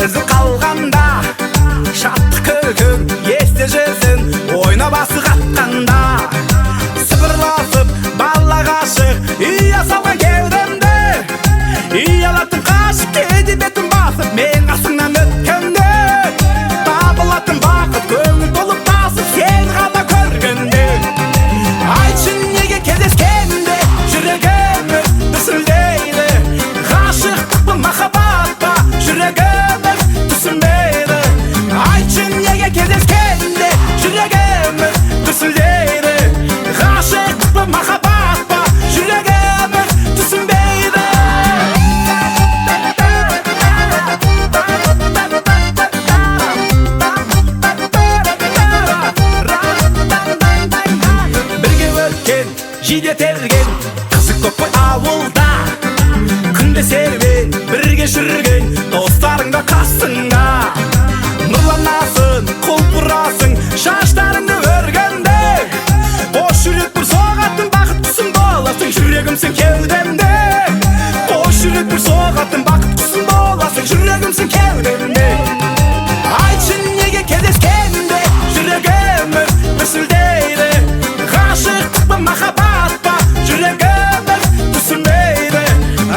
ізі қалғанда, шаттық күлкің есте жүрсін, ойнап асық атқанда. Сыбырласып бала ғашық, үйе салған кеудемде, ұялатын қашық кейде бетін басып, мен қасыңнан өткенде. Табылатын бақыт көңіл толып тасып, сен ғана көргенде. Айтшы неге кездескенде жүрегіміз дүрсілдейді, ғашықтық па махаббат па жүрегіміз түсінбейді. Айтшы неге кездескенде жүрегіміз дүрсілдейді, ғашықтық па махаббат па жүрегіміз түсінбейді. Бірге өткен, жиде терген, қызық көп қой ауылда. Күнде серуен, бірге жүрген, достарың да қасыңда. Нұрланасың, құлпырасың, шаштарыңды өргенде. Бош жүрек бір соғатын, бақыт құсым боласың, жүрегімсің кеудемде. Бош жүрек бір соғатын, бақыт құсым боласың, жүрегімсің кеудемде. Айтшы неге кездескенде жүрегіміз дүрсілдейді, ғашықтық па махаббат па жүрегіміз түсінбейді.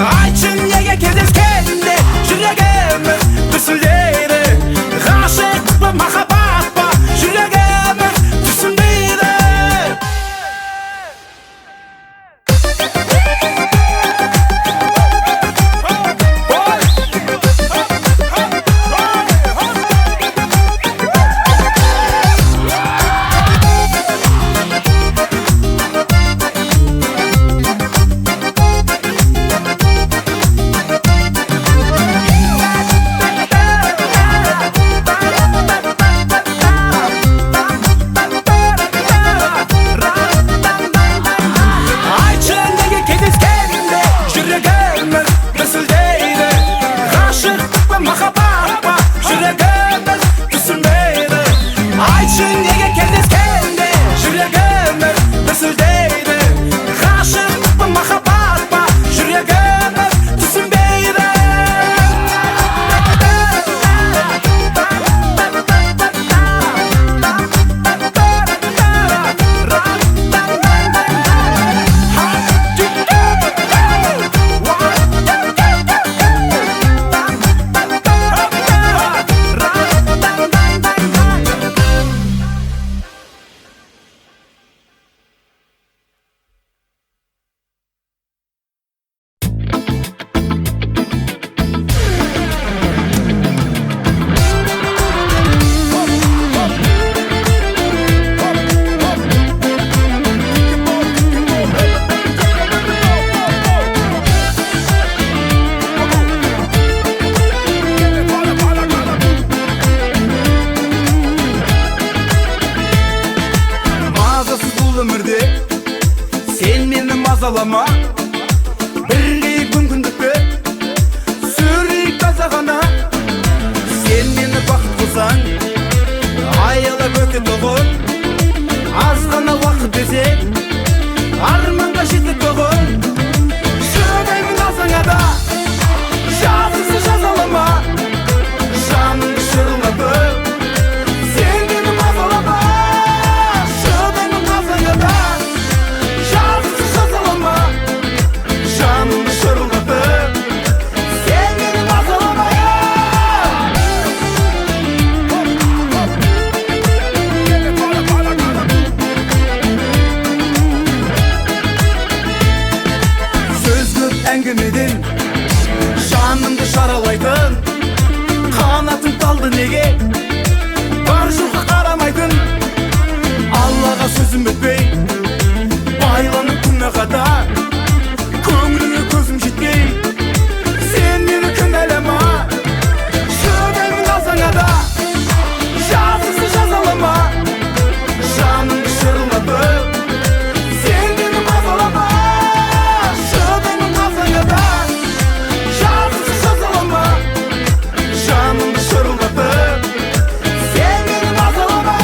Айтшы неге кездескенде жүрегіміз дүрсілдейді, ғашықтық па махаббат па жүрегіміз түсінбейді. Айтшы неге кездескенде жүрегіміз дүрсілдейді, ғашықтық па махаббат па жүрегіміз түсінбейді. Айтшы неге кездескенде жүрегіміз дүрсілдейді, ғашықтық па махаббат па жүрегіміз түсінбейді. Мазасыз бұл өмірде сен мені мазалама, бірлейік мүмкіндікті сүрейік таза ғана. Сен мені бақыт қылсаң аялап өтетұғын, аз ғана уақыт десең арманға жететұғын. Шыдаймын алсаңа да жазықсыз жазалама, жанымды шырылдатып сен мені мазалама. Шыдаймын алсаңа да жазықсыз жазалама, жанымды шырылдатып сен мені мазалама. Сөз көп әңгімеден жанымды шаралайтын, қанатың талды неге бар жоққа қарамайтын. Аллаға сөзім өтпей байланып күні қатар, көңіліңе көзім жетпей сен мені кінәлама. Шыдаймын алсаңа да жазықсыз жазалама, жанымды шырылдатып сен мені мазалама. Шыдаймын алсаңа да жазықсыз жазалама, жанымды шырылдатып сен мені мазалама.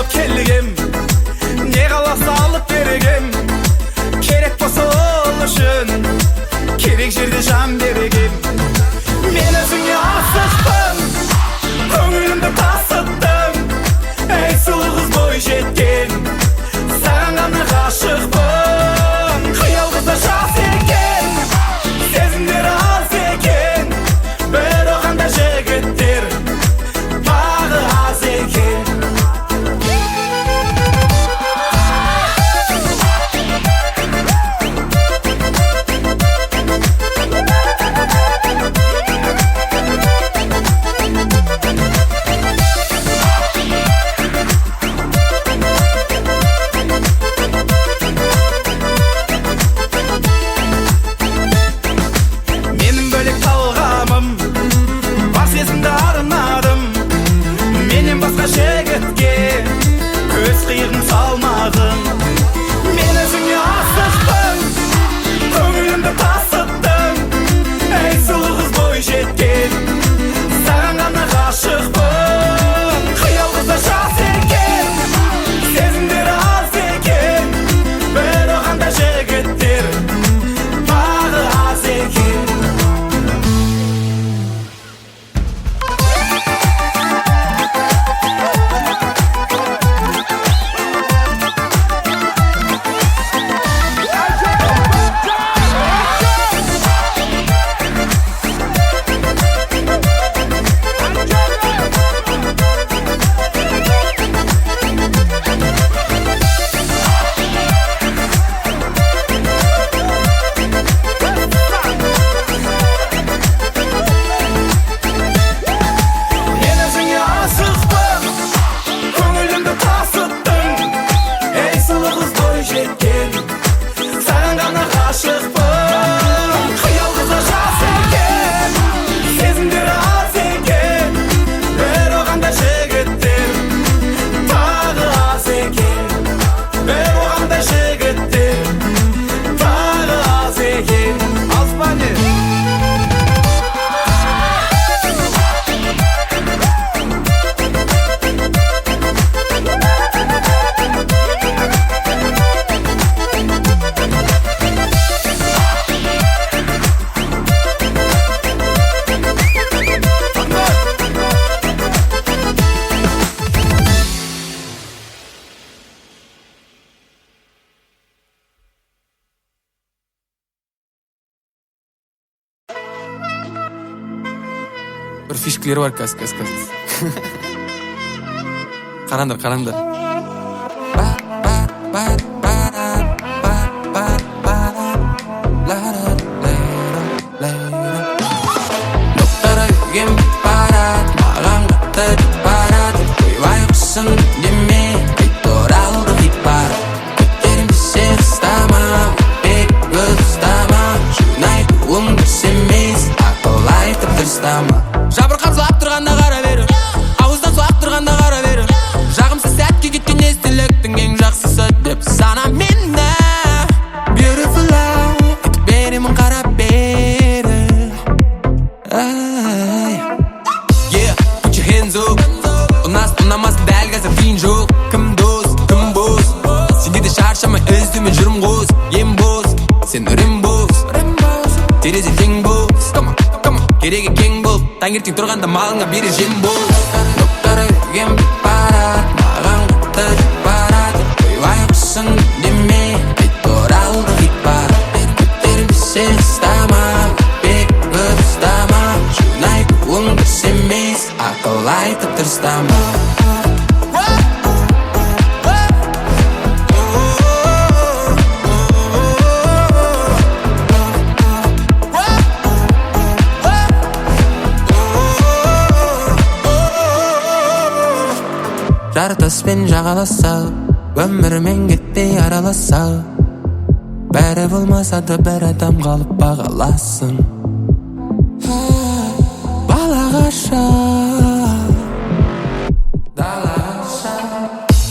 алып келгем, не қаласа алып берегем. Керек болса ол үшін, керек жерде жан берегем. Мен өзіңе асықпын, көңілімді тасыттым. Ей сұлу қыз бой жеткен, саған ғана ғашықпын. Қиял қызда жас екен, сезімдері аз екен. Бір оғанда жігіттер тағы аз екен. Көз қиығым салмағым. Мен өзіңе асықпын, көңілімді тасыттым. Ей сұлу қыз бой жеткен, саған ғана ғашықпын. Қиял қызда жас екен, сезімдері аз екен. Бір оғанда жігіттер тағы аз екен. Bir fişkleri var kas. Қараңдар. Доктора үйген барат, маған қатты барат. Ойбай құсын деме, қайт оралды қит бар. Көтерімсе қыстама, бек ұстама. Жунай туым көрсемейс, ақыл айтып дұрыстама. Жабырқап жылап тұрғанда қара бері, ауыздан суақ тұрғанда қара бері. Жағымсыз сәтке кеткен естіліктің ең жақсысы деп сана мені. Beautiful eye, айтып беремін қара бері. Yeah, put your hands up. Ұнамасын дәл қазір қиын жоқ. Кім дос, кім бос. Сенде де шаршамай іздеме жүрім қос. Ем бос, сен үрім бос. Терезе тең бос. Керегі кең бол, таңертең тұрғанда малыңа бері жем бол. Доктора үйген барат, маған қатты барат. Ойбай құсын деме, қайт оралды қит бар. Көтерімсе қыстама, бек ұстама. Жунай туым көрсемейс, ақыл айтып дұрыстама. Жартаспен жағаласа, өмірмен кетпей араласа. Бәрі болмаса да бір адам қалып бағаласын. Балағаша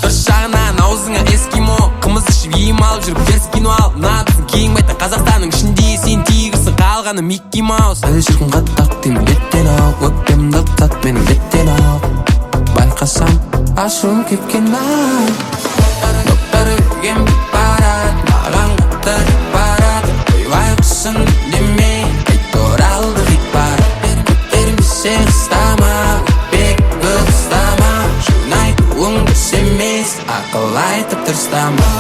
бір жағынан аузыңа эскимо, қымыз ішіп ем алып жүріп теріс кино ал. Нағысын кейін байтан Қазақстанның ішінде сен тигірсің, қалғаны Микки Маус. Әлі шіркін қаттақ деймін беттен ал, өкпемді ықтат менің беттен ал. Байқасам ашуым кепкен ай. Тоқтар өрген барат, маған қатырып барады. Ойбайғысын демей, қайт оралды хит бар. Көтермесе қыстама, бек қыстама. Шынайтуың дұрыс емес, ақыл айтып тырыстама.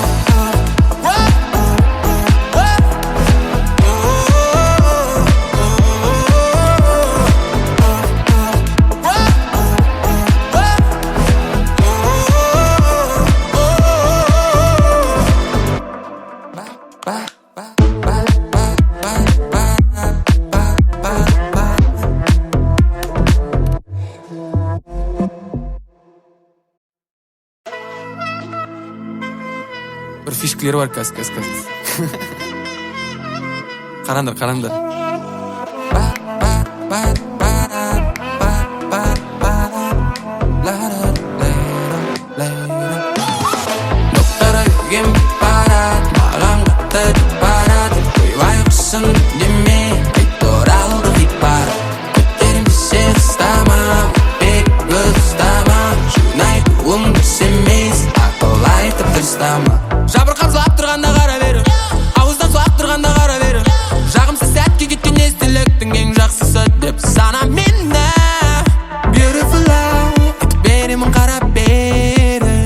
Bir fişkleri var kas. Қараңдар. Тоқтар өрген барат, маған қатырып барады. Ойбайғысын демей, қайт оралды хит бар. Көтермесе қыстама, бек қыстама. Шынайтуың дұрыс емес, ақыл айтып тырыстама. Жабырқап жылап тұрғанда қара бері, ауыздан суақ тұрғанда қара бері. Жағымсыз сәтке кеткен естіліктің ең жақсысы деп сана мені. Beautiful life, айтып беремін қарап бері.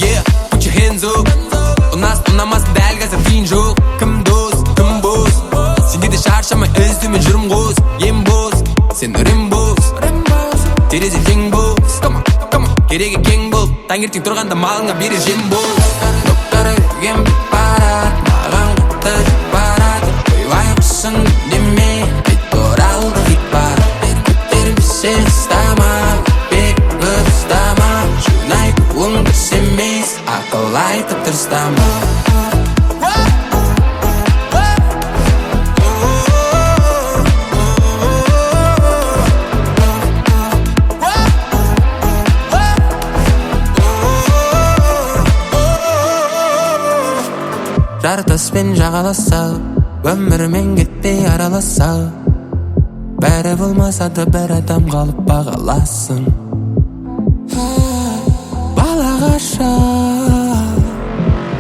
Yeah, put your hands up. Ұнамасын дәл қазір қиын жоқ. Кім дос, кім бос. Сенде де шаршамай іздеумен жүрім қос. Ем бос, сен үрем бос. Терезе тең бос. Керегі кең бол, таңертең тұрғанда малыңа бері жем бол. Тоқтар өрген барат, маған қатырып барады. Ойбайғысын демей, қайт оралды хит бар. Көтермесе қыстама, бек қыстама. Шынайтуың дұрыс емес, ақыл айтып тырыстама. Жартаспен жағаласа, өмірмен кетпей араласа. Бәрі болмаса да бір адам қалып бағаласын.